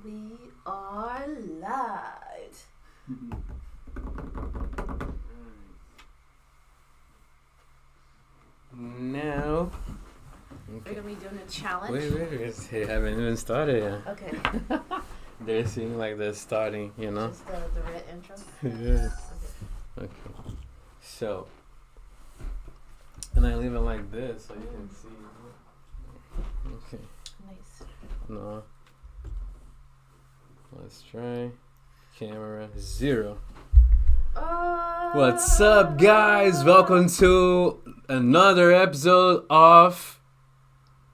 We are live. Now, We're gonna be doing a challenge. wait, they haven't even started yet. Okay. They're seeing like they're starting, you know? Just the red intro. Yeah. Okay. So, and I leave it like this so you can see. Okay. Nice. No. Let's try. Camera 0. What's up, guys? Welcome to another episode of.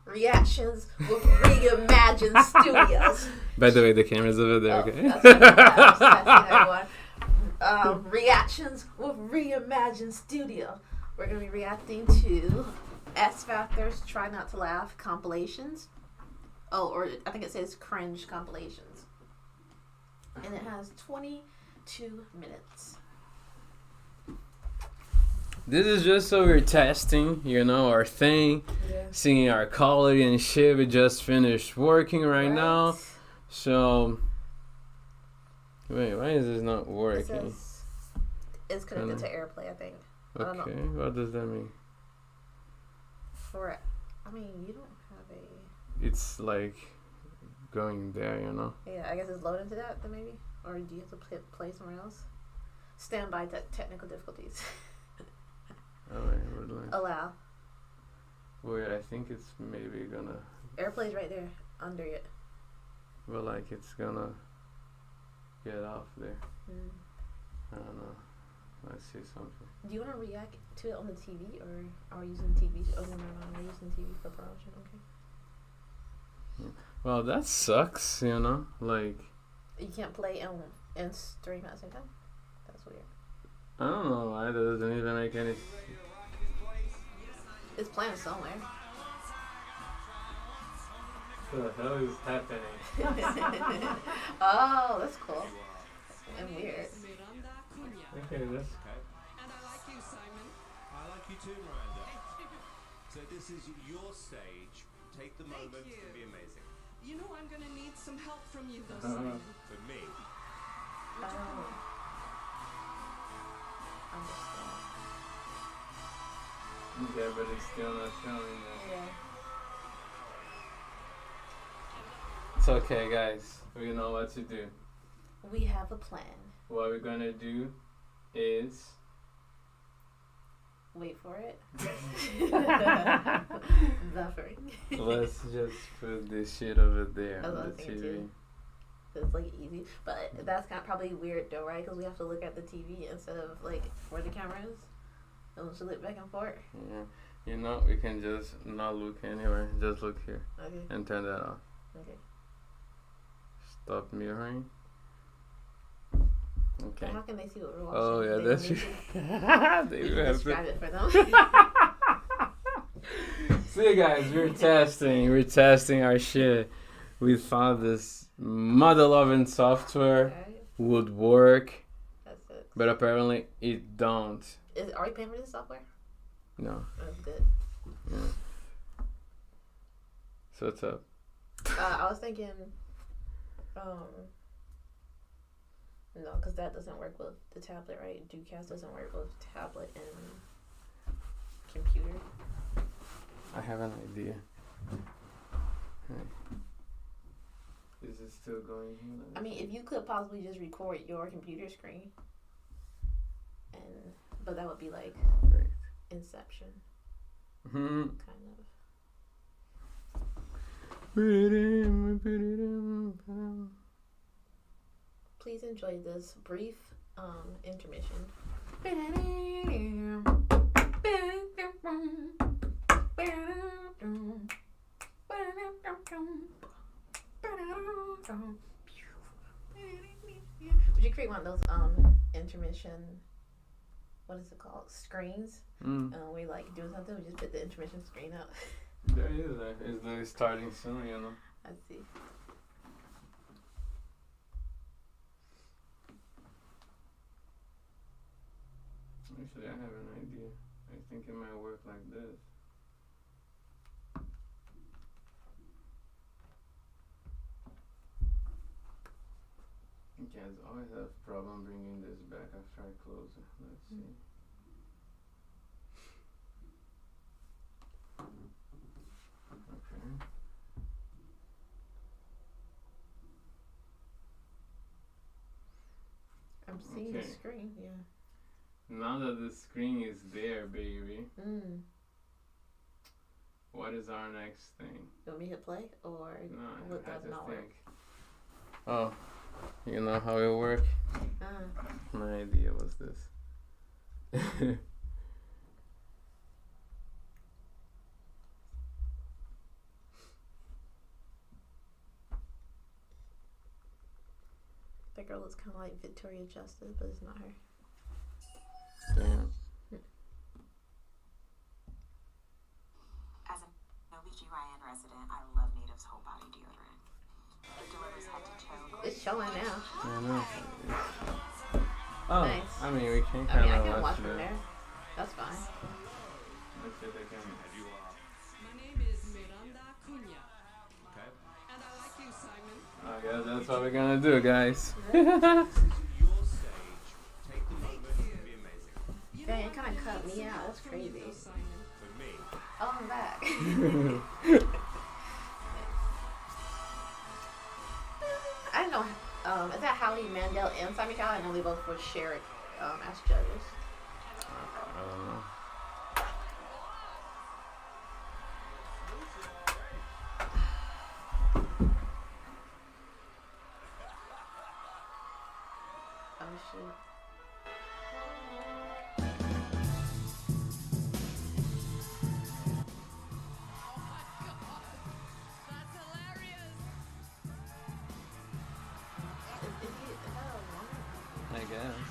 Reactions with Reimagine Studios. By the way, the camera's over there, okay? That's what I was testing everyone. Reactions with Reimagine Studio. We're going to be reacting to S Factor's Try Not to Laugh compilations. Oh, or I think it says cringe compilations. And it has 22 minutes. This is just so we're testing, you know, our thing, seeing our quality and shit. We just finished working right now. So, wait, why is this not It working? says it's connected to AirPlay, I think. I don't Okay, know. what does that mean? You don't have a. It's like going there, you know? Yeah, I guess it's loading to that then maybe? Or do you have to play somewhere else? Stand by technical difficulties. Alright, we're like, Allow. wait, I think it's maybe gonna, AirPlay's right there, under it. well, like it's gonna get off there. I don't know. Let's see something. Do you want to react to it on the TV or are we using TV? Oh, no, we're using TV for promotion, okay. Well, that sucks, you know? Like, You can't play and stream at the same time? That's weird. I don't know why that doesn't even make any. It's playing somewhere. What the hell is happening? Oh, that's cool. And weird. Okay, that's. And I like you, Simon. I like you too, Miranda. So this is your stage. Take the moment Thank you. to be amazing. You know I'm gonna need some help from you though, Uh-huh. Simon. For me, Understand. Okay, but it's still not showing that. Yeah. It's okay, guys. We know what to do. We have a plan. What we're gonna do is. Wait for it. Buffering. Let's just put this shit over there I was on the thinking TV. too. It's like easy, but that's kind of probably weird though, right? Because we have to look at the TV instead of like where the camera is. And we should look back and forth. Yeah. You know, we can just not look anywhere. Just look here Okay. and turn that off. Okay. Stop mirroring. Okay. But how can they see what we're watching? Oh, yeah, They that's need true. to- They we will can have describe to. it for them. See, guys, we're testing our shit. We thought this mother loving software Right? would work, That's it. but apparently it don't. Are we paying for this software? No. That's good. Yeah. So what's up? I was thinking, no, because that doesn't work with the tablet, right? Ducast doesn't work with tablet and computer. I have an idea. Hey. Is it still going here? I mean, if you could possibly just record your computer screen, but that would be like Right. Inception, Hmm. kind of. Please enjoy this brief intermission. Would you create one of those intermission? What is it called? Screens. Mm. We like doing something. We just put the intermission screen up. There is. It's like starting soon, you know. I see. Actually, I have an idea. I think it might work like this. cats always have problem bringing this back after I close it. Let's see. Okay. I'm seeing the Okay. screen. Yeah. Now that the screen is there, baby, what is our next thing? You want me to hit play or No, what I does just not work? think. Oh, you know how it work? My idea was this. That girl looks kind of like Victoria Justice, but it's not her. Damn. As an OBGYN resident, I love Native's whole body deodorant. It delivers head to toe. It's showing now. I know. Oh, Nice. I mean, we can I kind mean, I of can watch watch from it. there. That's fine. Let's see if they can. And you are. My name is Miranda Cunha, Okay. and I like you, Simon. I guess that's what we're gonna do, guys. This is your stage. Take the moment and be amazing. You Dang, know it I'm kinda gonna cut need me some out. help That's from you, crazy. though, Simon. For me. Oh, I'm back. I didn't know. Is that Howie Mandel and Simon Cowell? I know they both were shared as judges. I don't know. Oh shit. That's hilarious. Is that a woman? I guess.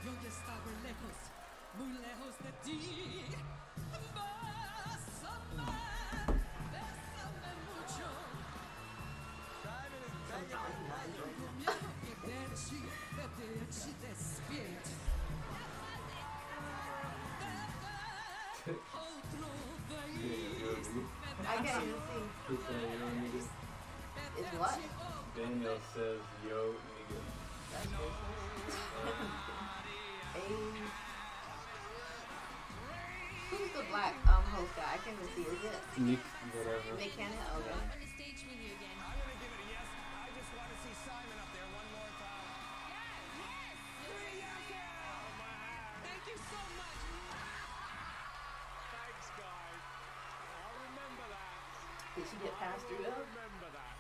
Yo ya estaba lejos, muy lejos de ti. Bésame, bésame mucho. Vete despierta. Otro país. I can't even see. It's what? Daniel says, yo, nigga. Hey. Who's the black host guy? I can't even see. Is it Nick, whatever. Nick Cannon? Okay. Stage with you again. I'm gonna give it a yes. I just want to see Simon up there one more time. Thank you so much. Thanks, guys. I'll remember that. Did she get passed through though? Remember that.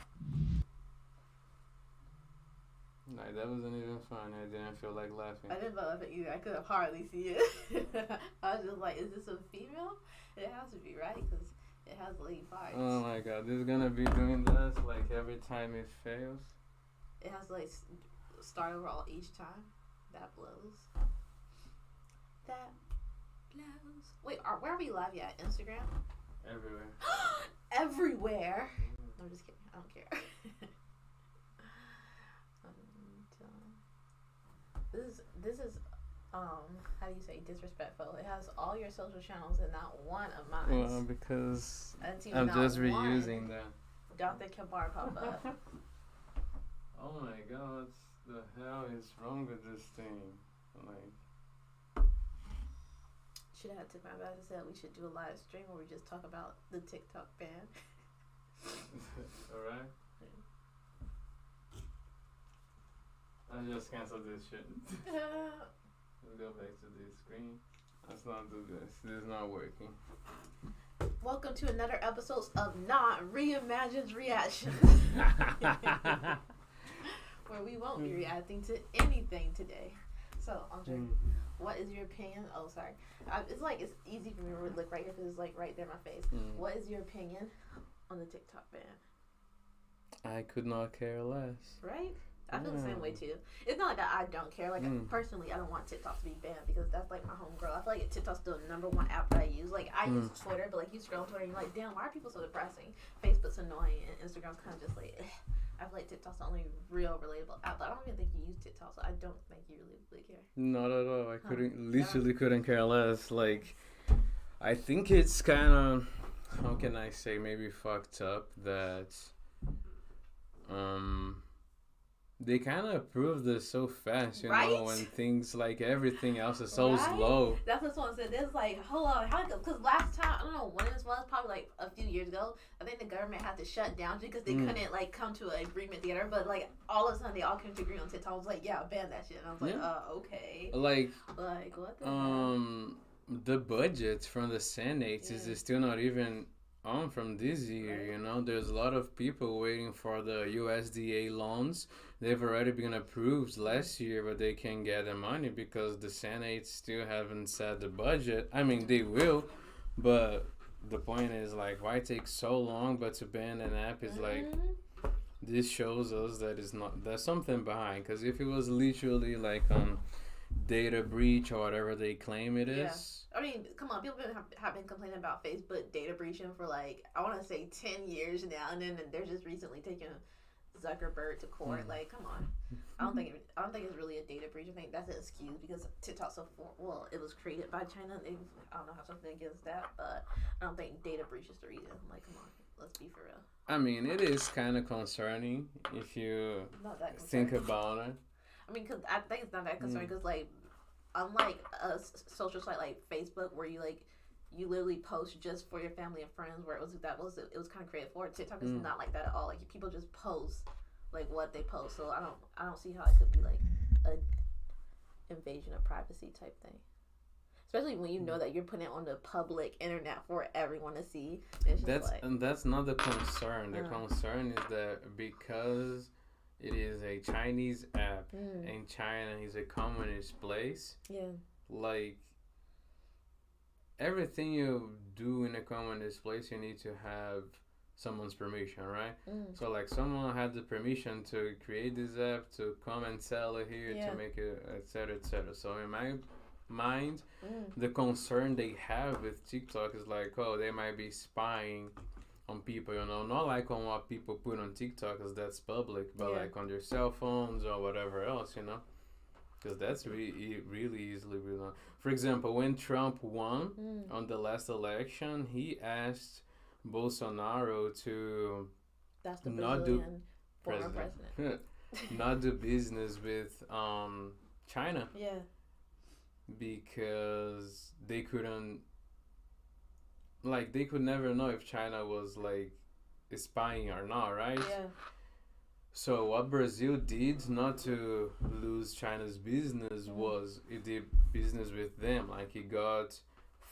Like, that wasn't even funny. I didn't feel like laughing. I didn't laugh at either. I could hardly see it. I was just like, is this a female? It has to be, right? Because it has lady parts. Oh my god, this is gonna be doing this like every time it fails. It has to like start over all each time. That blows. That blows. Wait, where are we live at? Instagram? Everywhere. Everywhere. I'm just kidding. I don't care. This is how do you say disrespectful? It has all your social channels and not one of mine. Well, because I didn't see I'm not just one. reusing them. Dr. Kabar pop up. Oh my god, what the hell is wrong with this thing? Like, Should have had to my bad. I said we should do a live stream where we just talk about the TikTok ban. alright? I just canceled this shit. Let's go back to the screen. Let's not do this. This is not working. Welcome to another episode of Not Reimagined Reactions, where we won't be reacting to anything today. So, Andre, what is your opinion? Oh, sorry. It's like it's easy for me to look right here because it's like right there in my face. What is your opinion on the TikTok ban? I could not care less. Right? I feel the same way too. It's not like I don't care. Like personally, I don't want TikTok to be banned because that's like my homegirl. I feel like TikTok's still the number one app that I use. Like I use Twitter, but like you scroll on Twitter and you're like, damn, why are people so depressing? Facebook's annoying and Instagram's kind of just like. I feel like TikTok's the only real relatable app, but I don't even think you use TikTok, so I don't think you really care. Not at all. I couldn't care less. Like, I think it's kind of, how can I say, maybe fucked up that, they kind of approved this so fast, you know, when things like everything else is so slow. That's what someone said. It's like, hold on, how? Because last time, I don't know when it was, probably like a few years ago. I think the government had to shut down because they couldn't like come to an agreement together. But like all of a sudden, they all came to agree on TikTok. I was like, yeah, ban that shit. And I was like, okay. Like what the the budget from the Senate is still not even on from this year, you know. There's a lot of people waiting for the USDA loans. They've already been approved last year, but they can't get the money because the Senate still haven't set the budget. I mean, they will, but the point is, like, why take so long? But to ban an app is like, this shows us that there's something behind. Because if it was literally like data breach or whatever they claim it is. I mean, come on, people have been complaining about Facebook data breaching for like, I want to say 10 years now, and then they're just recently taking Zuckerberg to court. Like, come on. I don't think it's really a data breach. I think that's an excuse because TikTok's it was created by China. I don't know how something against that, but I don't think data breach is the reason. Like, come on, let's be for real. I mean, it is kind of concerning if you think about it. I mean, because I think it's not that concerning because, like, unlike a social site like Facebook where you literally post just for your family and friends, where it was kind of created for it. TikTok is not like that at all. Like, people just post like what they post. So I don't see how it could be like a invasion of privacy type thing. Especially when you know that you're putting it on the public internet for everyone to see. It's just that's not the concern. The concern is that because it is a Chinese app and China is a communist place. Yeah. Like, everything you do in a communist place, you need to have someone's permission, right? So, like, someone had the permission to create this app, to come and sell it here, to make it, etc., etc. So, in my mind, the concern they have with TikTok is like, oh, they might be spying on people, you know, not like on what people put on TikTok because that's public, but like on their cell phones or whatever else, you know, because that's really easily done. For example, when Trump won on the last election, he asked Bolsonaro to not do not do business with China, because they couldn't. Like, they could never know if China was, like, spying or not, right? Yeah. So what Brazil did not to lose China's business was it did business with them. Like, it got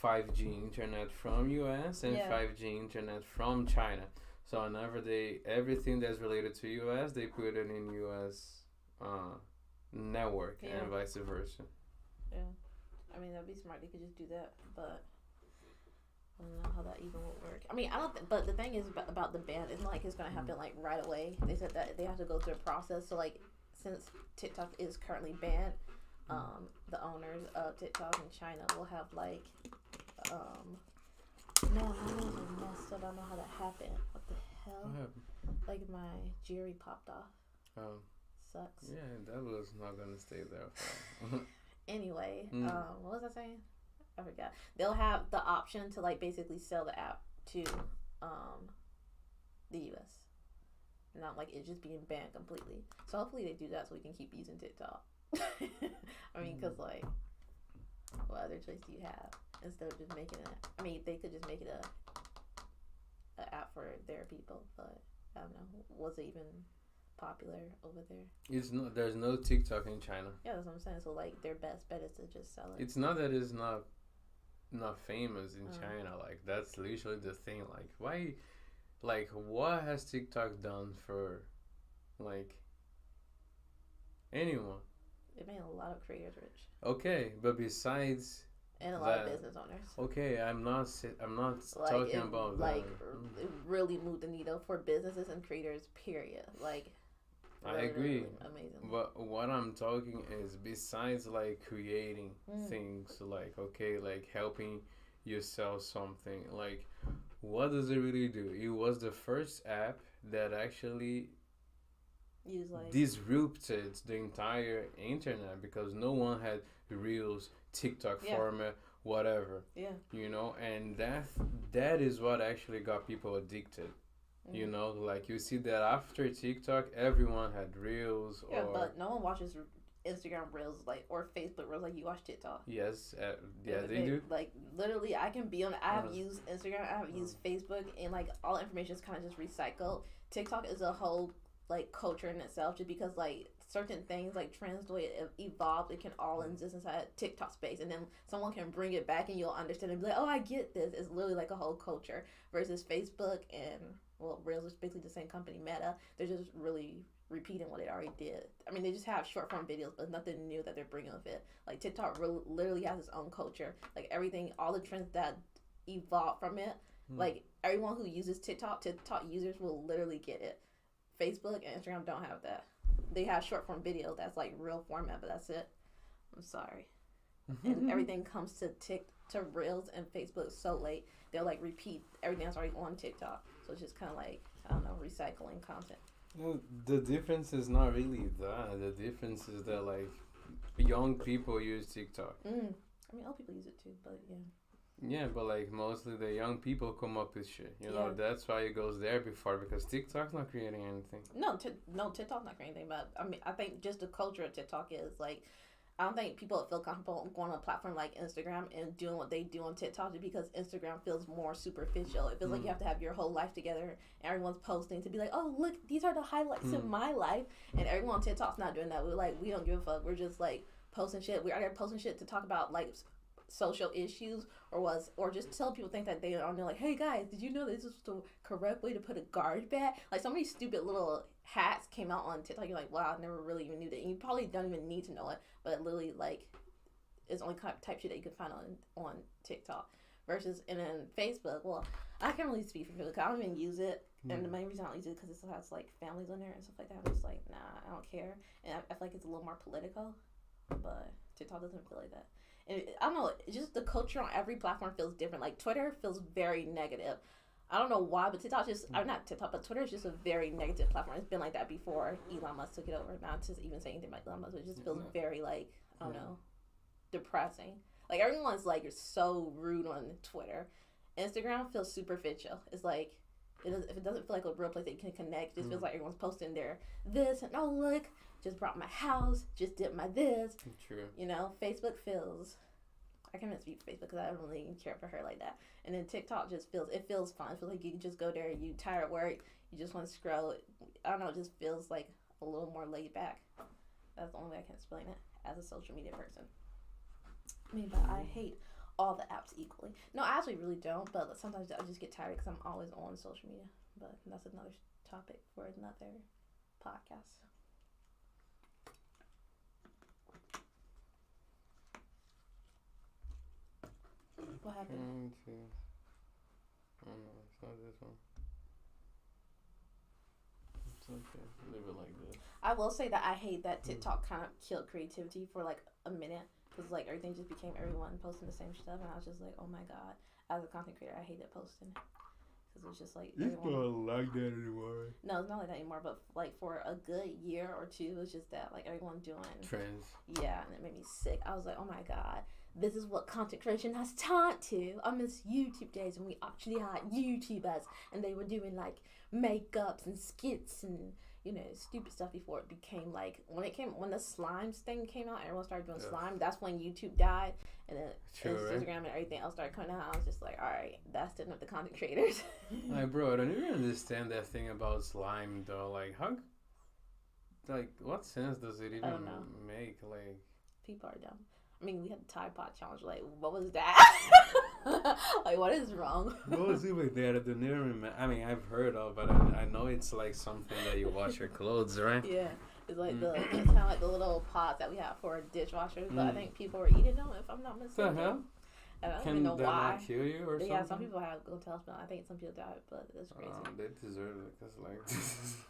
5G internet from US and 5G internet from China. So whenever everything that's related to US, they put it in US network and vice versa. Yeah. I mean, that'd be smart. They could just do that, but I don't know how that even would work. I mean, I don't think, but the thing is about the ban, it's not like it's going to happen like right away. They said that they have to go through a process. So, like, since TikTok is currently banned, the owners of TikTok in China will have like, no, my nose is messed up. I don't know how that happened. What the hell? Like, my jewelry popped off. Oh. Sucks. Yeah, that was not going to stay there for Anyway, what was I saying? I forgot. They'll have the option to like basically sell the app to the US. Not like it just being banned completely. So hopefully they do that so we can keep using TikTok. I mean, because like, what other choice do you have instead of just making it? I mean, they could just make it a app for their people, but I don't know. Was it even popular over there? There's no TikTok in China. Yeah, that's what I'm saying. So like, their best bet is to just sell it. It's not that it's not famous in China. Like, that's literally the thing. Like, why? Like, what has TikTok done for, like, anyone? It made a lot of creators rich. Okay, but besides, and a lot of business owners. Okay, I'm not like talking about like that. It really moved the needle for businesses and creators. Period. Like, I really, agree. really amazing. But what I'm talking is besides like creating things, like okay, like helping you sell something, like what does it really do? It was the first app that actually Use like disrupted the entire internet because no one had reels, TikTok Yeah. format, whatever, yeah. you know, and that is what actually got people addicted. You know, like you see that after TikTok, everyone had reels Yeah, or but no one watches Instagram Reels like or Facebook Reels like you watch TikTok. yes, yeah, they do. Like literally, I can be on. I have Uh-huh. used Instagram. I have used Facebook, and like all the information is kind of just recycled. TikTok is a whole like culture in itself, just because like certain things like trends the way it evolved, it can all exist inside TikTok space, and then someone can bring it back, and you'll understand and be like, oh, I get this. It's literally like a whole culture versus Facebook and well, Reels is basically the same company, Meta. They're just really repeating what they already did. I mean, they just have short form videos, but nothing new that they're bringing with it. Like TikTok literally has its own culture. Like everything, all the trends that evolved from it. Like everyone who uses TikTok users will literally get it. Facebook and Instagram don't have that. They have short form video that's like real format, but that's it. I'm sorry. And everything comes to Reels and Facebook so late. They'll like repeat everything that's already on TikTok. So it's just kind of like, I don't know, recycling content. No, the difference is not really that. The difference is that like young people use TikTok. I mean, old people use it too, but yeah. Yeah, but like mostly the young people come up with shit. You know, Yeah. that's why it goes there before because TikTok's not creating anything. No, TikTok's not creating anything, but I mean, I think just the culture of TikTok is like, I don't think people feel comfortable going on a platform like Instagram and doing what they do on TikTok just because Instagram feels more superficial. It feels like you have to have your whole life together and everyone's posting to be like, oh, look, these are the highlights of my life. And everyone on TikTok's not doing that. We're like, we don't give a fuck. We're just like posting shit. We're either posting shit to talk about like social issues or just tell people think that they are on there like, hey guys, did you know this is the correct way to put a garbage bag? Like so many stupid little hats came out on TikTok. You're like, wow, I never really even knew that. And you probably don't even need to know it, but literally like it's only kind of type shit that you can find on TikTok. Versus and then Facebook, well, I can't really speak for Facebook. I don't even use it, and the main reason I don't use it because it has like families on there and stuff like that. I'm just like, nah, I don't care, and I feel like it's a little more political, but TikTok doesn't feel like that. And I don't know, it's just the culture on every platform feels different. Like Twitter feels very negative. I don't know why, but TikTok just, or not TikTok, but Twitter is just a very negative platform. It's been like that before Elon Musk took it over. Not to even say anything about Elon Musk, but it just feels very like, I don't know, depressing. Like everyone's like so rude on Twitter. Instagram feels superficial. It's like, if it doesn't feel like a real place that you can connect, it just feels like everyone's posting their this and oh look, just brought my house, just did my this. True. You know, Facebook feels, I can't even speak for Facebook because I don't really care for her like that. And then TikTok just feels fun. It feels like you can just go there, you tired at work, you just want to scroll. I don't know, it just feels like a little more laid back. That's the only way I can explain it as a social media person. I mean, but I hate all the apps equally. No, I actually really don't, but sometimes I just get tired because I'm always on social media. But that's another topic for another podcast. What happened? Oh no, it's not this one. It's okay. Leave it like this. I will say that I hate that TikTok kind of killed creativity for like a minute. Because like everything just became everyone posting the same stuff. And I was just like, oh my God. As a content creator, I hated posting. Because it's just like everyone... like that anymore. No, it's not like that anymore. But like for a good year or two, it was just that like everyone doing... Trends. Yeah, and it made me sick. I was like, oh my God. This is what content creation has turned to. I miss YouTube days when we actually had YouTubers and they were doing like makeups and skits and, you know, stupid stuff before it became like, when the slimes thing came out, everyone started doing slime. That's when YouTube died and then Instagram and everything else started coming out. I was just like, all right, that's the end of the content creators. Like, bro, I don't even understand that thing about slime though. Like, how, like, what sense does it I don't know. even make? Like, People are dumb. I mean, we had the Tide Pod challenge. Like, what was that? Like, what is wrong? what was even there? I don't even remember. I mean, I've heard of, but I know it's like something that you wash your clothes, right? Yeah, it's like it's kind of like the little pots that we have for dishwashers. But I think people were eating them, if I'm not mistaken. The hell? And I don't Can even know that why. not kill you or But something? yeah, some people have GoTellspan. I think some people died, but it's crazy. They deserve it because like.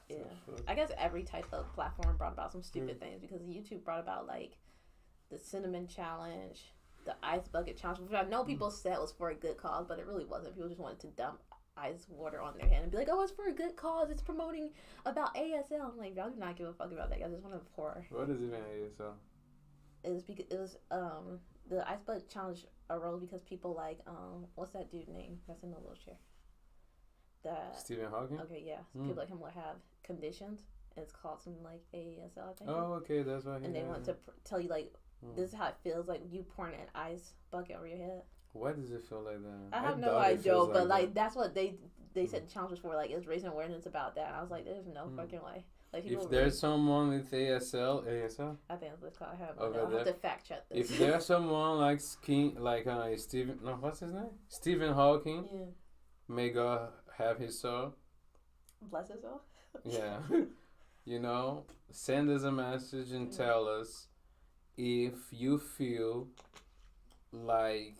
Yeah. I guess every type of platform brought about some stupid things because YouTube brought about like the cinnamon challenge, the ice bucket challenge, which I know people said was for a good cause, but it really wasn't. People just wanted to dump ice water on their hand and be like, "Oh, it's for a good cause. It's promoting about ASL." I'm like, y'all do not give a fuck about that. I just want to pour. What is even ASL? It was the ice bucket challenge arose because people like what's that dude name that's in the wheelchair? Stephen Hawking? Okay, yeah. So people like him will have conditions. And it's called something like ASL, I think. Oh, okay, that's why. And they want to tell you like this is how it feels like you pouring an ice bucket over your head. Why does it feel like that? I have no doubt it idea, feels but like that. that's what they said the challenge was for. Like it's raising awareness about that. And I was like, there's no fucking way. Like people If there's someone with ASL, I think that's what it's called. I have, Over I'll have there. to fact check this. if there's someone like Stephen, no, what's his name? Stephen Hawking, Yeah. may God have his soul. Bless his soul. Yeah. You know, send us a message and tell us if you feel like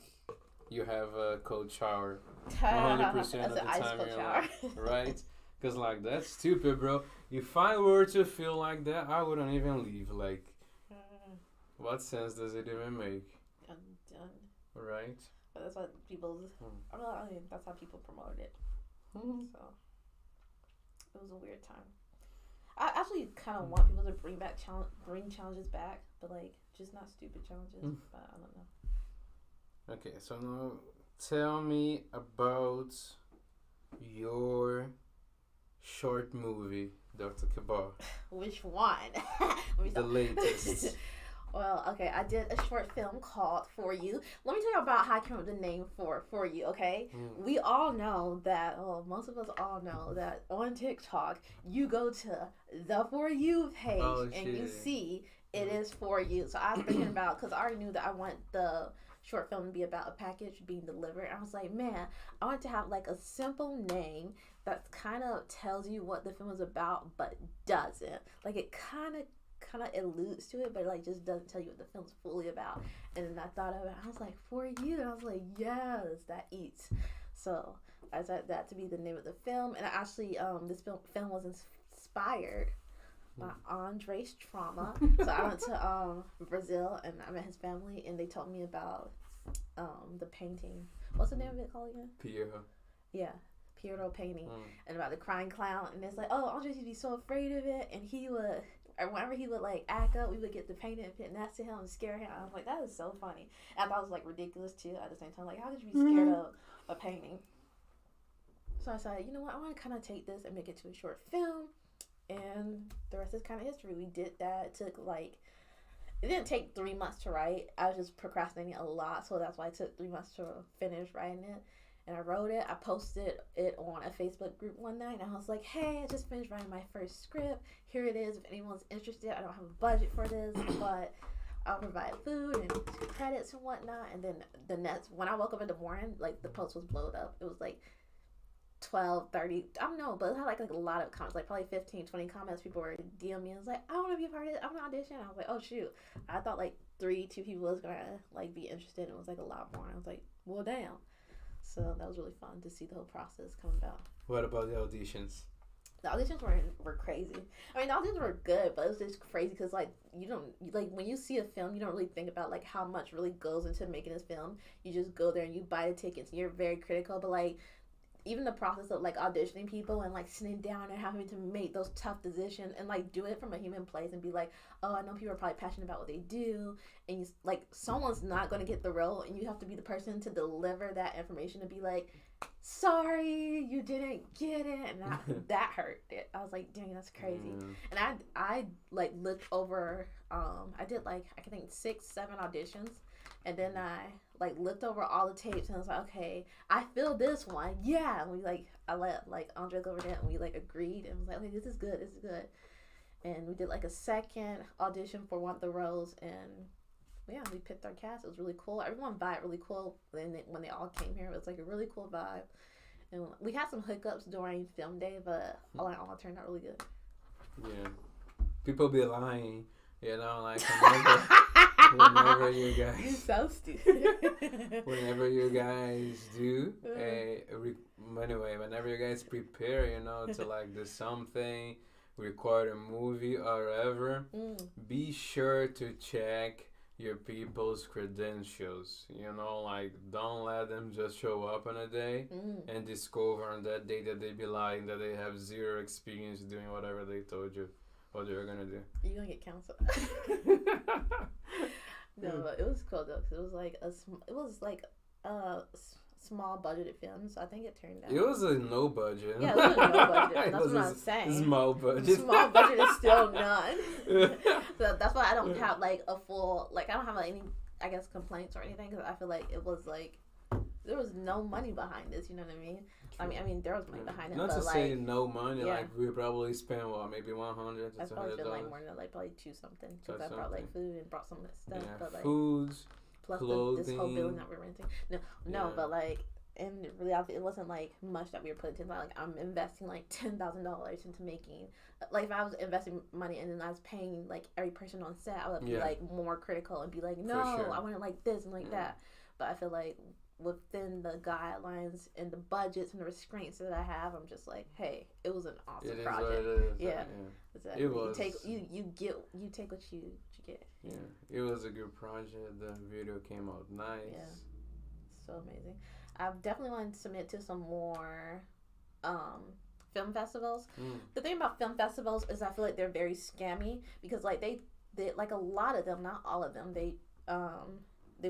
you have a cold shower 100% of That's the an ice time cold in your shower. life, right? Because like that's stupid, bro. If I were to feel like that, I wouldn't even leave. Like, what sense does it even make, I'm done. right? But that's what people. I mean, that's how people promoted it. So it was a weird time. I actually kind of want people to bring challenges back, but like just not stupid challenges. But I don't know. Okay, so now tell me about your short movie, Dr. Kabar. Which one? Let me The stop. latest. Well, okay, I did a short film called For You. Let me tell you about how I came up with the name For You, okay? We all know that, well, most of us all know that on TikTok, you go to the For You page and you shit. see it is For You. So I was thinking about, because I already knew that I want the short film to be about a package being delivered. I was like, man, I want to have like a simple name that kind of tells you what the film is about, but doesn't. Like it kind of alludes to it, but like just doesn't tell you what the film's fully about. And then I thought of it, I was like, For You, and I was like, yes, that eats. So I said that to be the name of the film. And I actually this film was inspired by Andre's trauma. So I went to Brazil and I met his family, and they told me about the painting. What's the name of it called again? Piero. Yeah, Piero painting, and about the crying clown. And it's like, oh, Andre used to be so afraid of it, and he would, or whenever he would like act up, we would get the painting and put next to him and scare him. I was like, that is so funny. And I thought it was like ridiculous too at the same time. Like, how could you be scared of a painting? So I said, you know what, I want to kind of take this and make it to a short film, and the rest is kind of history. We did that. It took like, it didn't take 3 months to write. I was just procrastinating a lot, so that's why it took 3 months to finish writing it. And I wrote it. I posted it on a Facebook group one night, and I was like, hey, I just finished writing my first script. Here it is. If anyone's interested, I don't have a budget for this, but I'll provide food and credits and whatnot. And then when I woke up in the morning, like the post was blowed up. It was like 12, 30, I don't know, but it had like a lot of comments, like probably 15, 20 comments. People were DMing me. I was like, I want to be a part of it. I want to audition. I was like, oh shoot. I thought like 2 people was gonna like be interested, and it was like a lot more. And I was like, well, damn. So that was really fun to see the whole process come about. What about the auditions? The auditions were crazy. I mean, the auditions were good, but it was just crazy because like you don't, like when you see a film, you don't really think about like how much really goes into making this film. You just go there and you buy the tickets and you're very critical, but like even the process of like auditioning people and like sitting down and having to make those tough decisions and like do it from a human place and be like, oh, I know people are probably passionate about what they do, and you like someone's not going to get the role, and you have to be the person to deliver that information to be like, sorry, you didn't get it, and that hurt. I was like, dang, that's crazy. And I like looked over, I did like I think 6-7 auditions. And then I like looked over all the tapes and I was like, okay, I feel this one. Yeah. And I let like Andre go over there and we like agreed and was like, okay, this is good. And we did like a second audition for one of the roles, and yeah, we picked our cast. It was really cool. Everyone vibed really cool. And when they all came here, it was like a really cool vibe. And we had some hiccups during film day, but all in all, it turned out really good. Yeah. People be lying, you know, like, whenever you You guys, so stupid. whenever you guys do anyway, whenever you guys prepare, to like do something, record a movie or whatever, be sure to check your people's credentials. Like don't let them just show up on a day and discover on that day that they be lying, that they have zero experience doing whatever they told you what they were gonna do. You're gonna get canceled. No, but it was cool though, 'cause it was like small budgeted film, so I think it turned out. It was a no budget. Yeah, it was a no budget. It That's was what a I'm saying. Small budget. Small budget is still none. So that's why I don't have like a full, like I don't have like any, I guess, complaints or anything, because I feel like it was like there was no money behind this. You know what I mean? I mean there was money behind it, Not but to like say no money, yeah. like we probably spent maybe $100 to I probably spent like $200. more than like probably $2 something, because I That's brought like something. food and brought some of that stuff, Yeah, but like foods, plus this whole clothing. building that we're renting. No, Yeah. but like in reality, it wasn't like much that we were putting into. Like I'm investing like $10,000 into making. Like if I was investing money and then I was paying like every person on set, I would be Yeah. like more critical and be like, no, sure. I want it like this and like that. But I feel like within the guidelines and the budgets and the restraints that I have, I'm just like, hey, it was an awesome It is project. what it is. Yeah. Exactly. It was. You take what you get. Yeah, it was a good project. The video came out nice. Yeah. So amazing. I definitely want to submit to some more film festivals. The thing about film festivals is I feel like they're very scammy, because like they like a lot of them, not all of them, they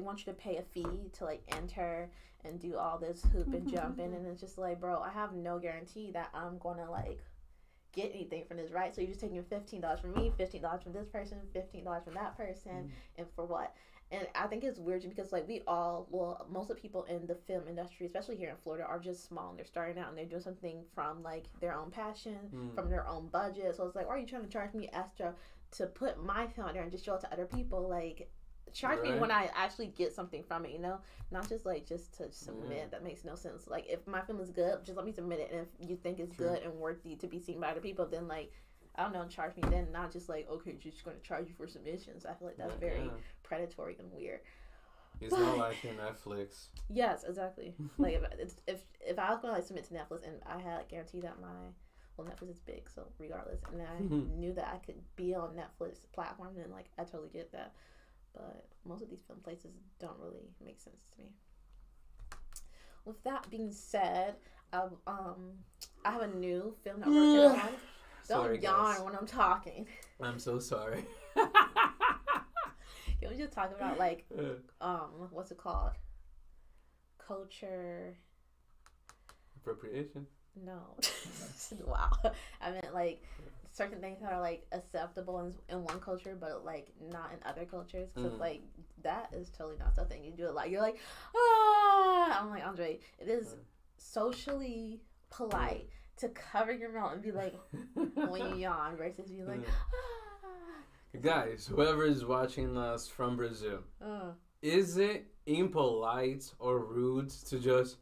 want you to pay a fee to like enter and do all this hoop and jumping, and it's just like, bro, I have no guarantee that I'm gonna like get anything from this, right? So you're just taking $15 from me, $15 from this person, $15 from that person, and for what? And I think it's weird because like most of the people in the film industry, especially here in Florida, are just small and they're starting out and they're doing something from like their own passion, from their own budget. So it's like, why are you trying to charge me extra to put my film out there and just show it to other people? Like, charge me when I actually get something from it, not just like just to submit. That makes no sense. Like if my film is good, just let me submit it, and if you think it's good and worthy to be seen by other people, then like, I don't know, charge me then, not just like, okay, just going to charge you for submissions. I feel like that's very predatory and weird. It's not like your Netflix. Yes, exactly. Like if I was going to like submit to Netflix and I had guaranteed that Netflix is big, so regardless, and I knew that I could be on Netflix platform, then like I totally get that. But most of these film places don't really make sense to me. With that being said, I have a new film that we're working on. Don't Sorry, yawn guys. when I'm talking. I'm so sorry. Can we just talk about like what's it called? Culture. Appropriation. No. Wow. I meant like certain things that are like acceptable in one culture, but like not in other cultures. Because like that is totally not something you do a lot. You're like, ah. I'm like, Andre, it is socially polite to cover your mouth and be like when you yawn versus be like, ah. Guys, whoever is watching us from Brazil, is it impolite or rude to just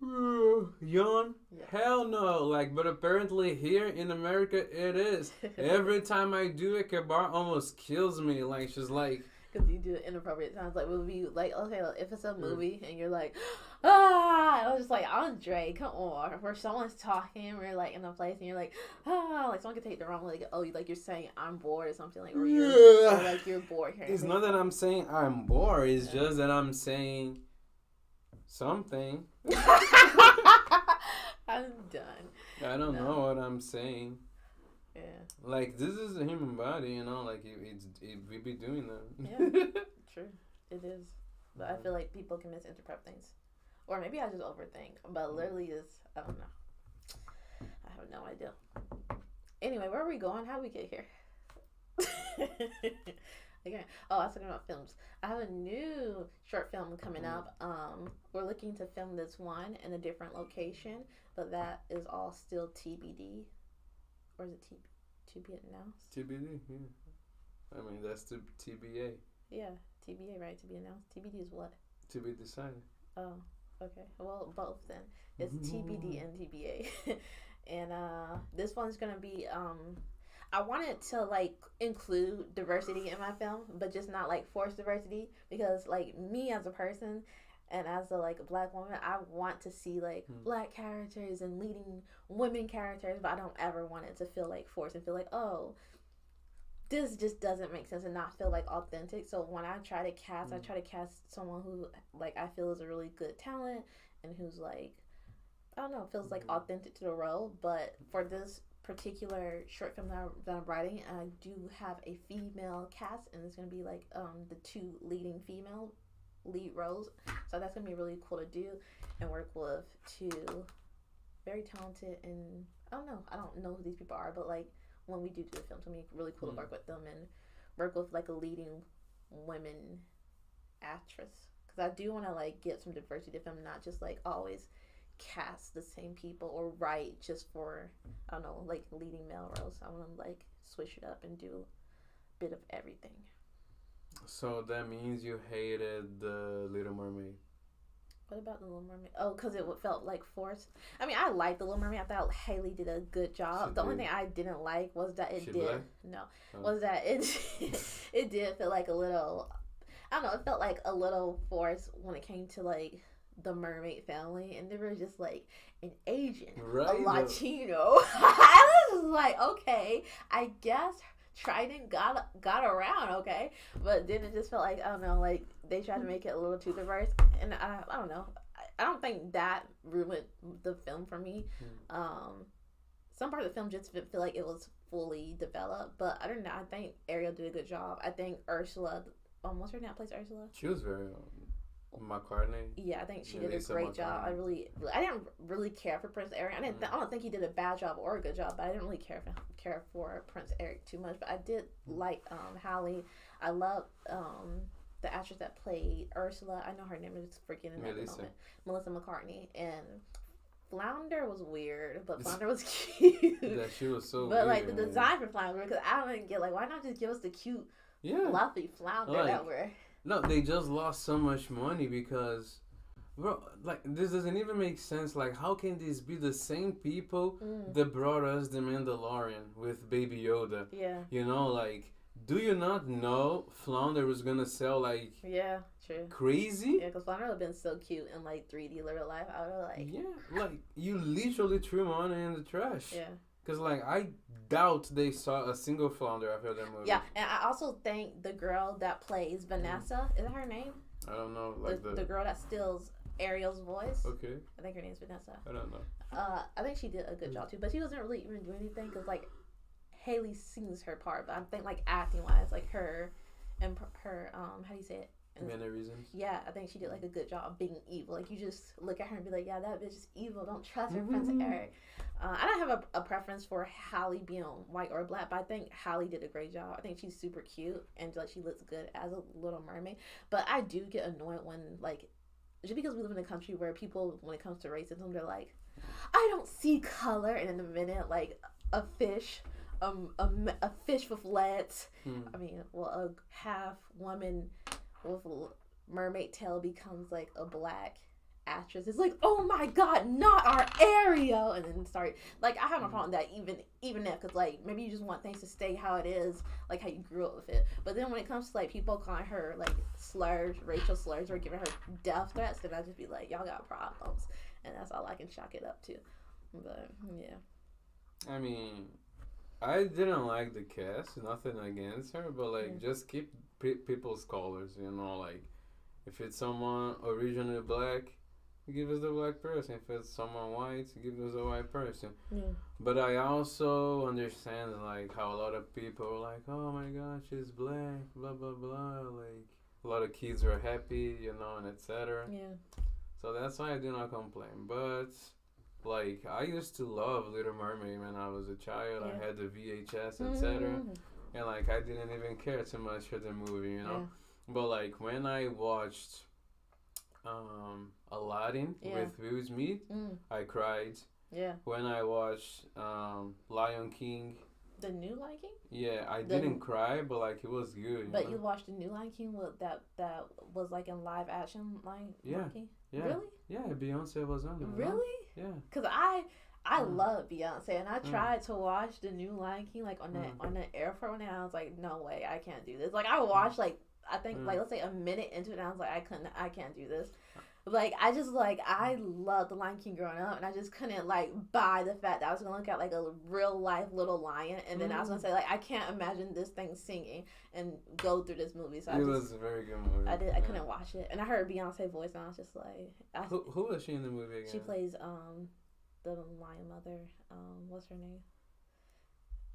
yawn? Yeah. Hell no. Like, but apparently here in America it is. Every time I do it, Kabar almost kills me. Like, she's like, because you do it inappropriate times. Like, we'll be like, okay, if it's a movie and you're like, ah, and I was just like, Andre, come on. Where someone's talking, we're like in a place and you're like, ah, like someone could take the wrong way, like, oh, like you're saying I'm bored or something, like, or like you're bored here. It's not that I'm saying I'm bored. It's just that I'm saying something. I'm done. I don't know what I'm saying. Yeah. Like, this is a human body, like we be doing that. Yeah. True. It is. But I feel like people can misinterpret things. Or maybe I just overthink. But literally is, I don't know. I have no idea. Anyway, where are we going? How did we get here? Okay. Oh, I was talking about films. I have a new short film coming up. We're looking to film this one in a different location, but that is all still TBD. Or is it to be announced? TBD, yeah. I mean, that's the TBA. Yeah, TBA, right? To be announced. TBD is what? To be decided. Oh, okay. Well, both then. It's TBD and TBA. And this one's gonna be I wanted to like include diversity in my film, but just not like force diversity, because like me as a person and as a like a black woman, I want to see like black characters and leading women characters, but I don't ever want it to feel like forced and feel like, oh, this just doesn't make sense and not feel like authentic. So when I try to cast, I try to cast someone who like I feel is a really good talent and who's like, I don't know, feels like authentic to the role. But for this particular short film that I'm writing, I do have a female cast, and it's gonna be like the 2 leading female lead roles. So that's gonna be really cool to do and work with 2 very talented, and I don't know who these people are, but like when we do the film, it's gonna be really cool to work with them and work with like a leading women actress, because I do want to like get some diversity to film, not just like always cast the same people or write just for, I don't know, like leading male roles. I want to like switch it up and do a bit of everything. So that means you hated the Little Mermaid. What about the Little Mermaid? Oh, because it felt like forced. I mean, I liked the Little Mermaid. I thought Haley did a good job. The only thing I didn't like was that it did. No, was that it? It did feel like a little. I don't know. It felt like a little forced when it came to like the mermaid family, and they were just like an Asian, a Latino. I was like, okay, I guess Trident got around, okay, but then it just felt like, I don't know, like they tried to make it a little too diverse, and I don't know. I don't think that ruined the film for me. Some part of the film just feel like it was fully developed, but other than that, I think Ariel did a good job. I think Ursula, what's her name that plays Ursula? She was very McCartney. Yeah, I think she did a great job. I didn't really care for Prince Eric. I don't think he did a bad job or a good job, but I didn't really care for Prince Eric too much. But I did like Halle. I love the actress that played Ursula. I know her name is forgetting at the moment. Melissa McCartney. And Flounder was weird, but Flounder was cute. Yeah, she was so. But like the design for Flounder, because I don't get like, why not just give us the cute, fluffy Flounder that we're. No, they just lost so much money because, bro, like, this doesn't even make sense. Like, how can these be the same people that brought us The Mandalorian with Baby Yoda? Yeah. You know, like, do you not know Flounder was gonna sell, like, crazy? Yeah, because Flounder would have been so cute in, like, 3D real life. I would have, like... Yeah, like, you literally threw money in the trash. Yeah. Because, like, I doubt they saw a single Flounder after that movie. Yeah, and I also think the girl that plays Vanessa, is that her name? I don't know. Like the girl that steals Ariel's voice. Okay. I think her name's Vanessa. I don't know. I think she did a good job, too. But she doesn't really even do anything because, like, Haley sings her part. But I think, like, acting-wise, like, her and her, how do you say it? Mannerisms. Yeah, I think she did like a good job being evil. Like, you just look at her and be like, yeah, that bitch is evil. Don't trust her, Prince Eric. I don't have a preference for Halle being white or black, but I think Halle did a great job. I think she's super cute and like she looks good as a Little Mermaid. But I do get annoyed when, like, just because we live in a country where people, when it comes to racism, they're like, I don't see color, and in a minute, like, a fish with legs. I mean, well, a half woman with mermaid tail becomes like a black actress. It's like, oh my god, not our Ariel, and then start like, I have no problem with that, even if, because like maybe you just want things to stay how it is, like how you grew up with it. But then when it comes to like people calling her like slurs, racial slurs, or giving her death threats, then I just be like, y'all got problems, and that's all I can chalk it up to. But yeah, I mean, I didn't like the cast, nothing against her, but like just keep people's colors, you know, like if it's someone originally black, give us the black person. If it's someone white, give us a white person. Yeah. But I also understand like how a lot of people are like, oh my gosh, she's black, blah blah blah. Like a lot of kids are happy, you know, and etc. Yeah. So that's why I do not complain. But like, I used to love Little Mermaid when I was a child. Yeah. I had the VHS, etc. And like, I didn't even care too much for the movie, you know. Yeah. But like, when I watched Aladdin with Will Smith, I cried. Yeah. When I watched Lion King. The new Lion King? Yeah, I didn't cry, but like, it was good. But you watched the new Lion King that was like in live action Lion King? Yeah. Really? Yeah, Beyonce was on it. Really? Yeah. Because I I love Beyonce, and I tried to watch the new Lion King like on the airport one day. And I was like, no way, I can't do this. Like I watched like I think like let's say a minute into it, and I was like, I can't do this. Like I just like I loved the Lion King growing up, and I just couldn't like buy the fact that I was gonna look at like a real life little lion, and then I was gonna say like I can't imagine this thing singing and go through this movie. So It was a very good movie. I couldn't watch it, and I heard Beyonce voice, and I was just like, Who was she in the movie again? she plays the lion mother. What's her name?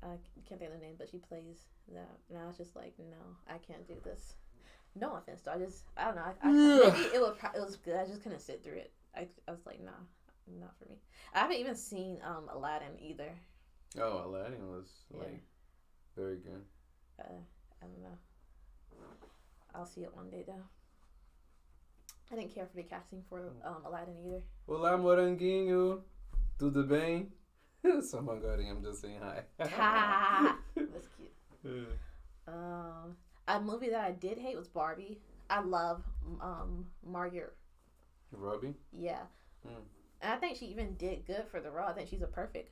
I can't think of the name, but she plays that, and I was just like, no, I can't do this. No offense, though. I don't know. Maybe it was good. I just couldn't sit through it. I was like, nah, not for me. I haven't even seen Aladdin either. Oh, Aladdin was like very good. I don't know. I'll see it one day though. I didn't care for the casting for Aladdin either. Olá, moranguinho. Tudo bem? Someone got it. I'm just saying hi. That's cute. A movie that I did hate was Barbie. I love Margaret Robbie? Yeah. And I think she even did good for the role. I think she's a perfect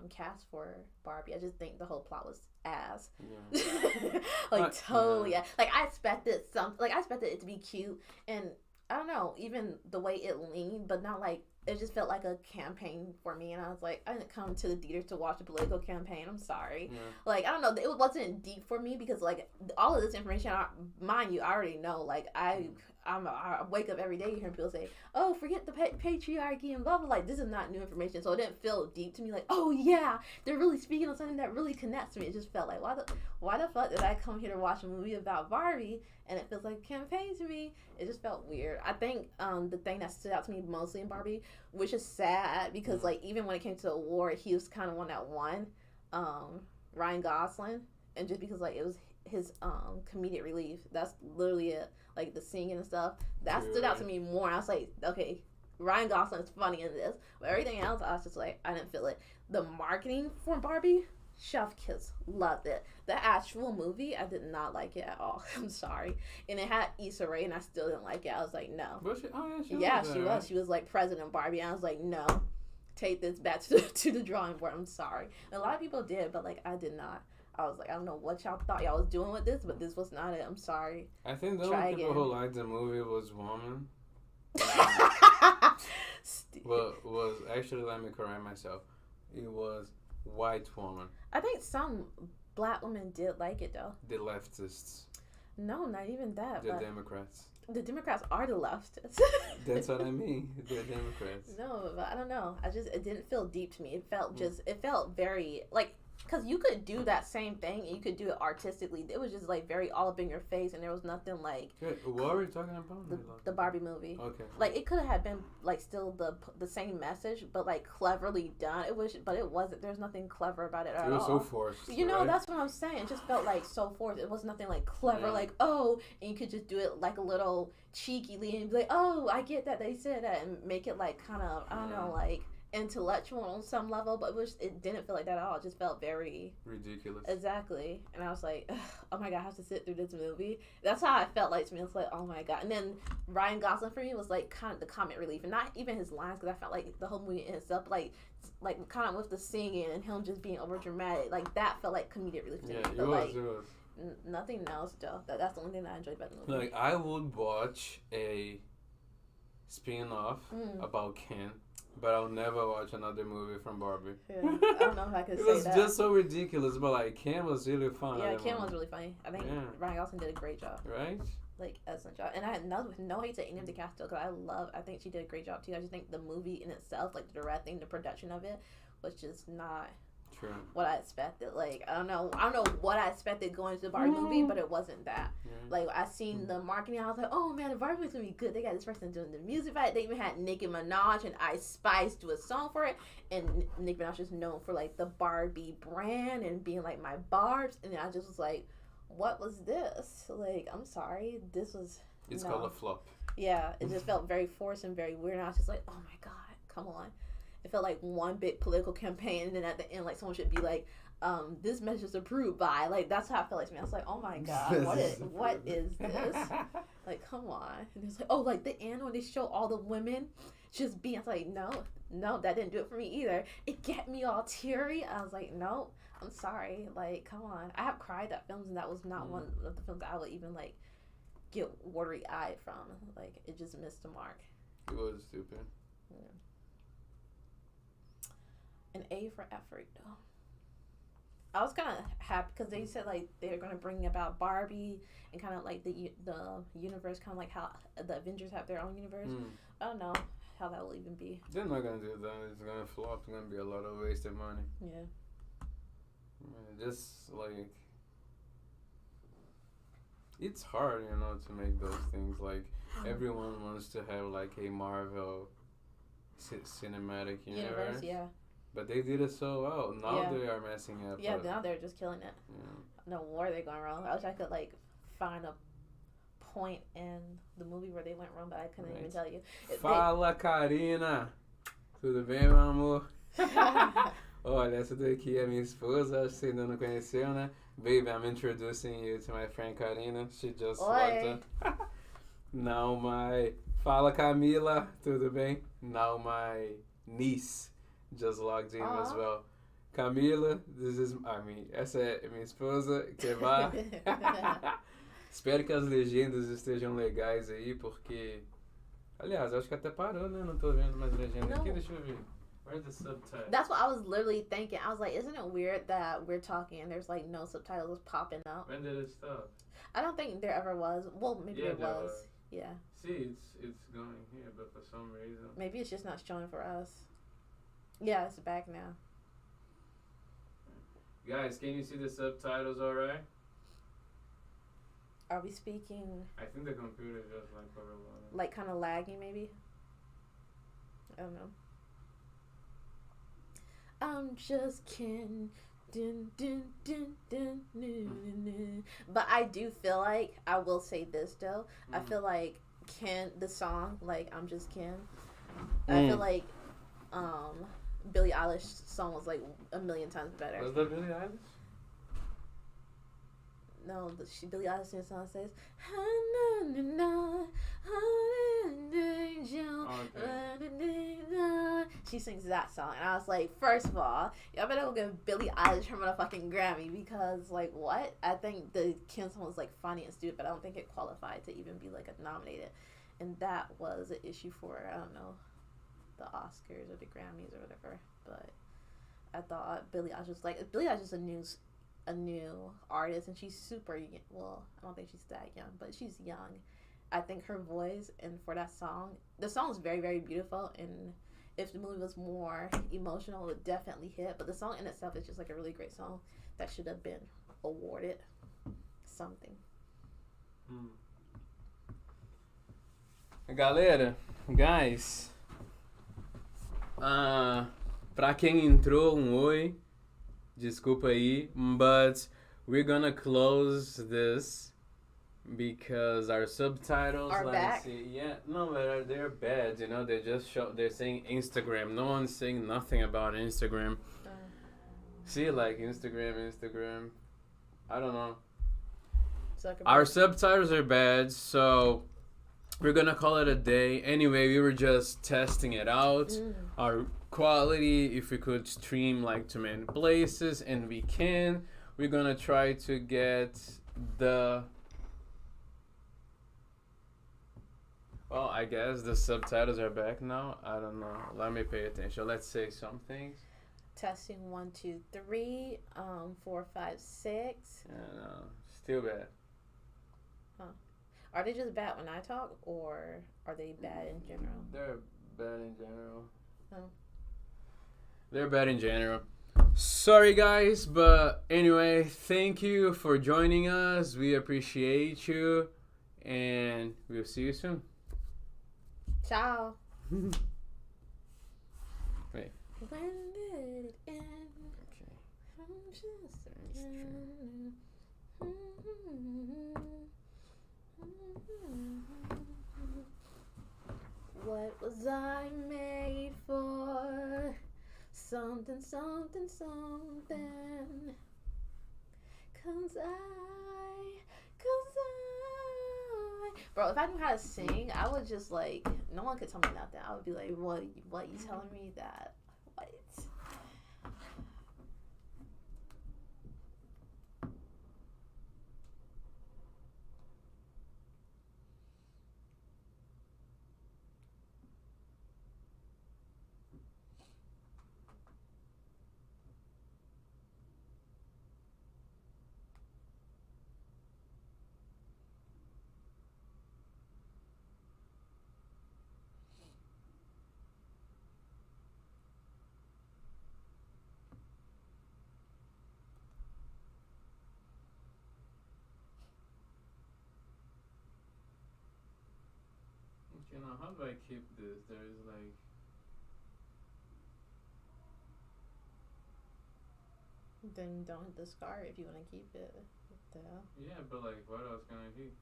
cast for Barbie. I just think the whole plot was ass. Yeah. Totally. Yeah. Like I expected it to be cute, and I don't know, even the way it leaned, but not like it just felt like a campaign for me, and I was like, I didn't come to the theater to watch a political campaign. I'm sorry. Yeah. Like, I don't know, it wasn't deep for me because like all of this information, mind you, I already know. Like I wake up every day hearing people say, "Oh, forget the patriarchy and blah blah." Like this is not new information, so it didn't feel deep to me. Like, oh yeah, they're really speaking on something that really connects to me. It just felt like, why the fuck did I come here to watch a movie about Barbie and it feels like a campaign to me? It just felt weird. I think the thing that stood out to me mostly in Barbie, which is sad because like even when it came to the award, he was kind of one that won, Ryan Gosling, and just because like it was his comedic relief. That's literally it. Like the singing and stuff. That stood out to me more. I was like, okay, Ryan Gosling is funny in this. But everything else, I was just like, I didn't feel it. The marketing for Barbie, chef kiss, loved it. The actual movie, I did not like it at all. I'm sorry. And it had Issa Rae, and I still didn't like it. I was like, no. Was she? Oh, she was. She was like President Barbie. And I was like, no. Take this back to the drawing board. I'm sorry. And a lot of people did, but like I did not. I was like, I don't know what y'all thought y'all was doing with this, but this was not it. I'm sorry. I think the only people who liked the movie was woman. was actually, let me correct myself. It was white woman. I think some black women did like it though. The leftists. No, not even that. The Democrats. The Democrats are the leftists. That's what I mean. The Democrats. No, but I don't know. It didn't feel deep to me. It felt it felt very like. Because you could do that same thing and you could do it artistically. It was just like very all up in your face, and there was nothing like. What are we talking about? The Barbie movie. Okay. Like it could have been like still the same message, but like cleverly done. It wasn't. There's nothing clever about it at all. It was so forced. You know, that's what I'm saying. It just felt like so forced. It was nothing like clever. Yeah. Like and you could just do it like a little cheekily and be like, oh, I get that they said that, and make it like kind of I don't know like. Intellectual on some level, but it didn't feel like that at all. It just felt very ridiculous. Exactly. And I was like, oh my god, I have to sit through this movie. That's how I felt like to me. It's like, oh my god. And then Ryan Gosling for me was like kind of the comic relief, and not even his lines, because I felt like the whole movie in itself, like kind of with the singing and him just being over dramatic, like that felt like comedic relief to me. It was. Nothing else though. That's the only thing that I enjoyed about the movie. Like I would watch a spin-off about Ken. But I'll never watch another movie from Barbie. Yeah, I don't know if I could say that. It was just so ridiculous, but like Ken was really fun. Yeah, Ken was really funny. I think Ryan Gosling did a great job. Right? Like excellent job. And I had no hate to any of the cast though, because I think she did a great job too. I just think the movie in itself, like the directing, the production of it, was just not true what I expected. Like I don't know what I expected going to the Barbie movie, but it wasn't that. Like I seen the marketing, I was like, oh man, the Barbie movie's gonna be good. They got this person doing the music right. They even had Nicki Minaj and Ice Spice do a song for it, and Nicki Minaj is known for like the Barbie brand and being like my Barbs, and I just was like, what was this? Like I'm sorry, this was. It's called a flop. Yeah, it just felt very forced and very weird, and I was just like, oh my god, come on. It felt like one big political campaign, and then at the end, like someone should be like, "This message is approved by." Like that's how I felt like to me. I was like, "Oh my god, what is this?" Like, come on. And it's like, oh, like the end when they show all the women just being like, no, that didn't do it for me either. It get me all teary. I was like, no, I'm sorry. Like, come on. I have cried at films, and that was not one of the films that I would even like get watery eyed from. Like, it just missed the mark. It was stupid. Yeah. An A for effort, though. I was kind of happy because they said like they're gonna bring about Barbie and kind of like the universe, kind of like how the Avengers have their own universe. I don't know how that will even be. They're not gonna do that. It's gonna flop. It's gonna be a lot of wasted money. Yeah. Just like it's hard, you know, to make those things. Like everyone wants to have like a Marvel cinematic universe. Yeah. But they did it so well. Now they are messing up. Yeah, now they're just killing it. Yeah. No, where are they going wrong? I wish I could like find a point in the movie where they went wrong, but I couldn't even tell you. Fala, Karina. Tudo bem, meu amor? Olha, essa daqui é minha esposa. Acho que você ainda não conheceu, né? Baby, I'm introducing you to my friend Karina. She just walked in. Now my... Fala, Camila. Tudo bem? Now my niece just logged in as well. Camila, essa é minha esposa, que vai. Espero que as legendas estejam legais aí, porque... Aliás, acho que até parou, né? Não tô vendo mais legenda aqui, deixa eu ver. Where's the subtitles? That's what I was literally thinking. I was like, isn't it weird that we're talking and there's like no subtitles popping up? When did it stop? I don't think there ever was. Well, maybe there was. Yeah. See, it's going here, but for some reason... Maybe it's just not showing for us. Yeah, it's back now. Guys, can you see the subtitles alright? Are we speaking... I think the computer is just like overloaded. Like kind of lagging, maybe? I don't know. I'm just kidding. Dun, dun, dun, dun, dun, dun, dun. But I do feel like, I will say this though, I feel like the song, like I'm Just Ken, I feel like Billie Eilish's song was like a million times better. Was that Billie Eilish? No, Billie Eilish's song says, she sings that song, and I was like, first of all, y'all better go give Billie Eilish her motherfucking Grammy, because like what? I think the Ken song was like funny and stupid, but I don't think it qualified to even be like nominated, and that was an issue for, I don't know, the Oscars or the Grammys or whatever. But I thought Billie Eilish was like, Billie Eilish is a new artist, and she's super young. Well, I don't think she's that young, but she's young. I think her voice, and for that song, the song is very, very beautiful, and if the movie was more emotional, it would definitely hit, but the song in itself is just like a really great song that should have been awarded something. Galera, guys, pra quem entrou, oi, desculpa aí, but we're gonna close this because our subtitles are back. But they're bad, you know. They're saying Instagram. No one's saying nothing about Instagram. See, like Instagram. I don't know. Our subtitles are bad, so we're gonna call it a day. Anyway, we were just testing it out. Our quality, if we could stream like to many places, and we can. We're gonna try to get the... Well, I guess the subtitles are back now. I don't know. Let me pay attention. Let's say some things. Testing 1, 2, 3, 4, 5, 6. No, still bad. Are they just bad when I talk, or are they bad in general? They're bad in general. Oh. They're bad in general. Sorry guys, but anyway, thank you for joining us. We appreciate you, and we'll see you soon. Ciao. Wait. When did it end? Okay. I'm just what was I made for? Something, something, something. 'Cause I Bro, if I knew how to sing, I would just like no one could tell me nothing. I would be like, what you telling me that? What? You know, how do I keep this? There's like. Then don't discard if you want to keep it. What the hell? Yeah, but like, what else can I keep?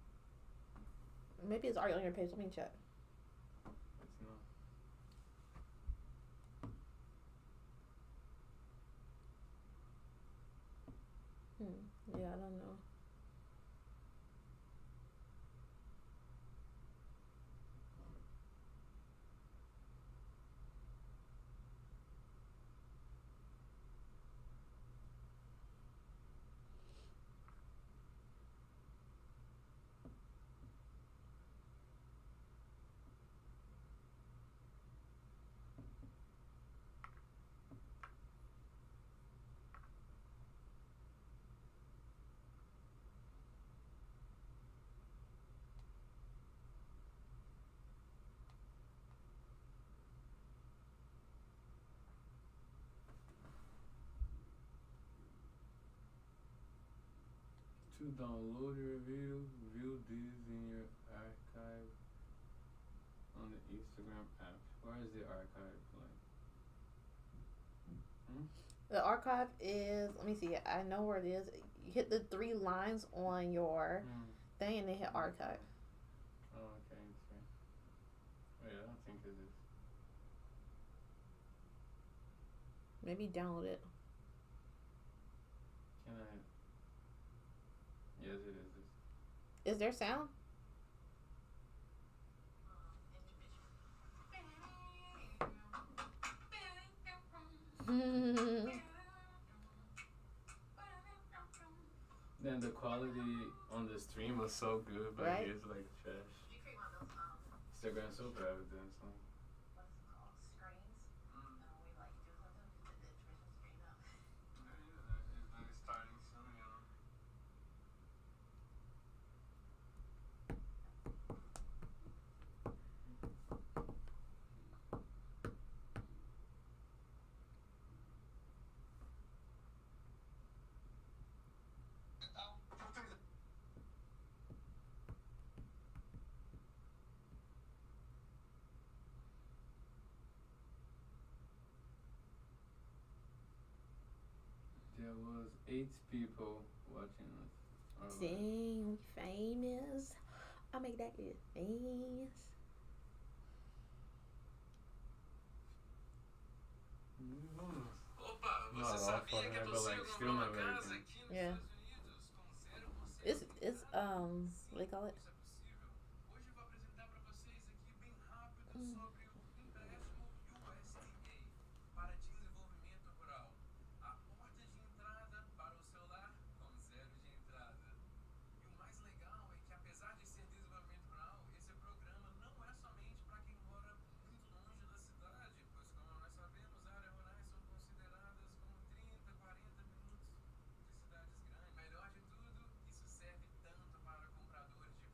Maybe it's already on your page. Let me check. It's not. Yeah, I don't know. To download your video, view these in your archive on the Instagram app. Where is the archive? Like, The archive is. Let me see. I know where it is. You hit the 3 lines on your thing, and then hit archive. Oh, okay. Okay. Wait, I don't think it is. Maybe download it. Can I? Yes, it is. Is there sound? Then the quality on the stream was so good, but Right? it's like trash. Instagram so private then, so. There was 8 people watching us. Alright. Dang, we famous. I make that good famous. Opa, Not você all sabia for que é her, but possível like still comprar not uma very casa good. aqui nos Yeah. Estados Unidos com 0% It's what do they call it? Isso é possível. Hoje eu vou apresentar para vocês aqui bem rápido sobre o empréstimo USDA para desenvolvimento rural. A porta de entrada para o celular com 0 de entrada. E o mais legal é que apesar de ser desenvolvimento rural, esse programa não é somente para quem mora muito longe da cidade, pois como nós sabemos, áreas rurais são consideradas como 30, 40 minutos de cidades grandes. Melhor de tudo, isso serve tanto para compradores de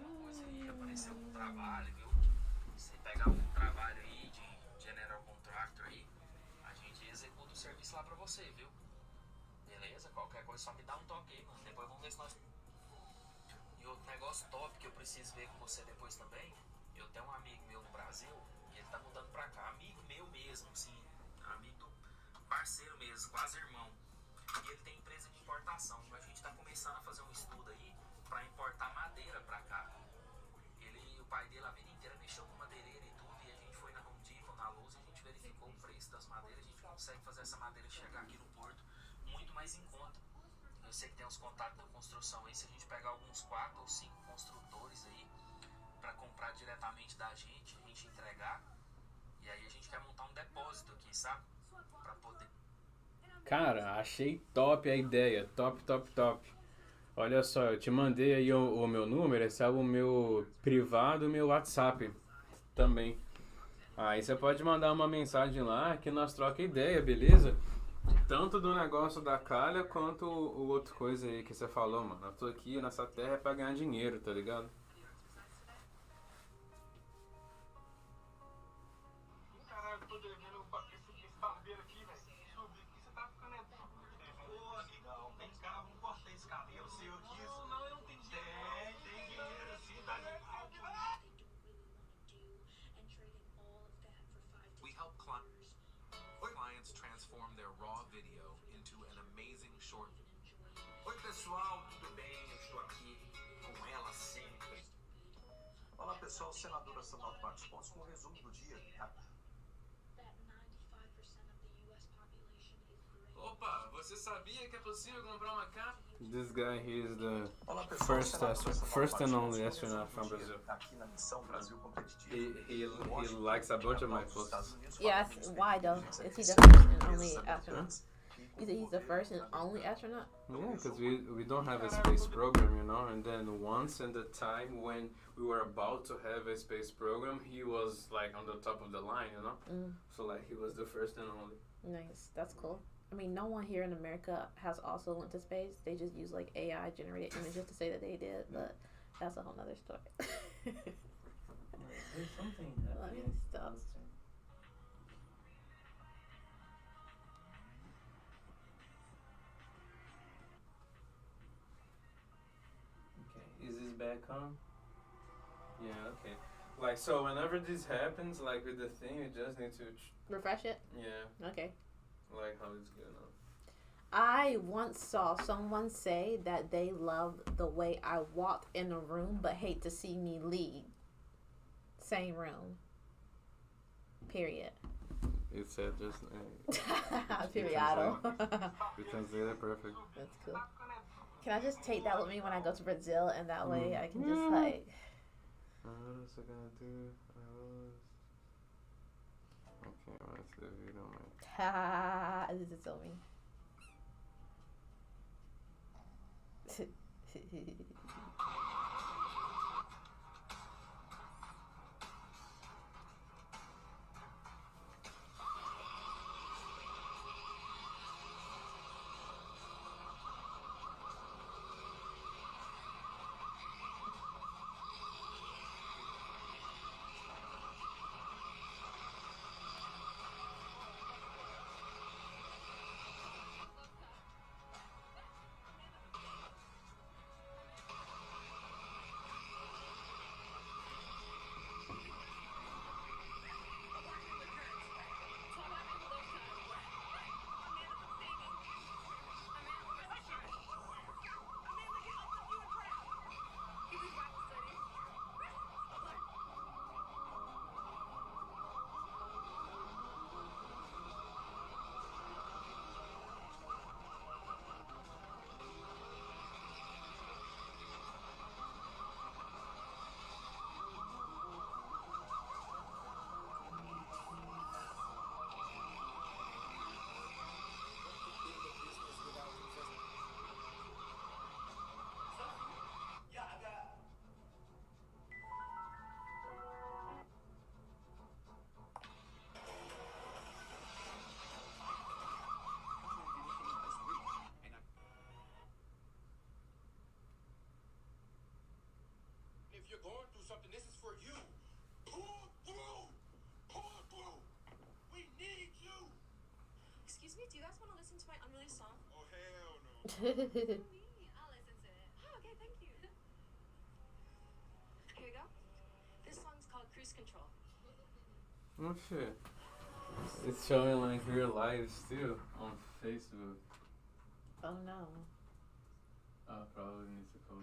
alguma coisa aí, aparecer algum trabalho, viu? Se pegar algum trabalho aí de general contractor aí, a gente executa o serviço lá pra você, viu? Beleza? Qualquer coisa só me dá um toque aí, mano. Depois vamos ver se nós... E outro negócio top que eu preciso ver com você depois também, eu tenho um amigo meu no Brasil, e ele tá mudando pra cá. Amigo meu mesmo, assim, amigo, parceiro mesmo, quase irmão. E ele tem empresa de importação. A gente tá começando a fazer um estudo aí pra importar madeira pra cá. O pai dele a vida inteira mexeu com madeireira e tudo, e a gente foi na Home Depot, na Lowe's, e a gente verificou o preço das madeiras, a gente consegue fazer essa madeira chegar aqui no porto muito mais em conta. Eu sei que tem uns contatos da construção aí, se a gente pegar alguns 4 ou 5 construtores aí para comprar diretamente da gente, a gente entregar, e aí a gente quer montar um depósito aqui, sabe? Para poder... Cara, achei top a ideia. Top, top, top. Olha só, eu te mandei aí o meu número, esse é o meu privado, o meu WhatsApp também. Aí você pode mandar uma mensagem lá que nós troca ideia, beleza? Tanto do negócio da calha quanto o outro coisa aí que você falou, mano. Eu tô aqui nessa terra pra ganhar dinheiro, tá ligado? Caralho, tô devendo esse barbeiro aqui, velho. Subir aqui, você tá ficando... Ô, amigão, vem cá, vamos cortar esse cabelo seu aqui. Não, eu não tenho dinheiro. Tem dinheiro assim, tá legal. We help clients transform their raw video into an amazing short. Oi, pessoal, tudo bem? Eu estou aqui com ela sempre. Olá pessoal, senadora Samantha Marcos Pontes com um resumo do dia. Opa, você sabia que é possível comprar uma capa? This guy, he is the Olá pessoal, first senadora Samantha first and Marcos only Pontes com um astronaut from resumo do Brazil. dia. Aqui na missão Brasil Competitivo. He likes a bunch of my posts. Yes, why though? Is he the first and only astronaut? You said he's the first and only astronaut? Yeah, because we don't have a space program, you know. And then once in the time when we were about to have a space program, he was like on the top of the line, you know. So like he was the first and only. Nice, that's cool. I mean, no one here in America has also went to space. They just use like AI generated images to say that they did, but that's a whole nother story. There's something Let me stop. Okay, is this back on? Yeah, okay. Like, so whenever this happens, like with the thing, you just need to, Refresh it? yeah, Okay. like how it's going on. I once saw someone say that they loved the way I walked in a room but hate to see me leave. Same room. Period. It said just, Period. we translated perfect. That's cool. Can I just take that with me when I go to Brazil, and that way I can just like... What else I gonna do? Okay, what's the video, man? Ha! This is so me. guys want to listen to my unreleased song? Oh, hell no. Me, I'll listen to it. Oh, okay, thank you. Here we go. This song's called Cruise Control. Oh shit. It's showing like real lives too on Facebook. Oh no. Probably needs to code.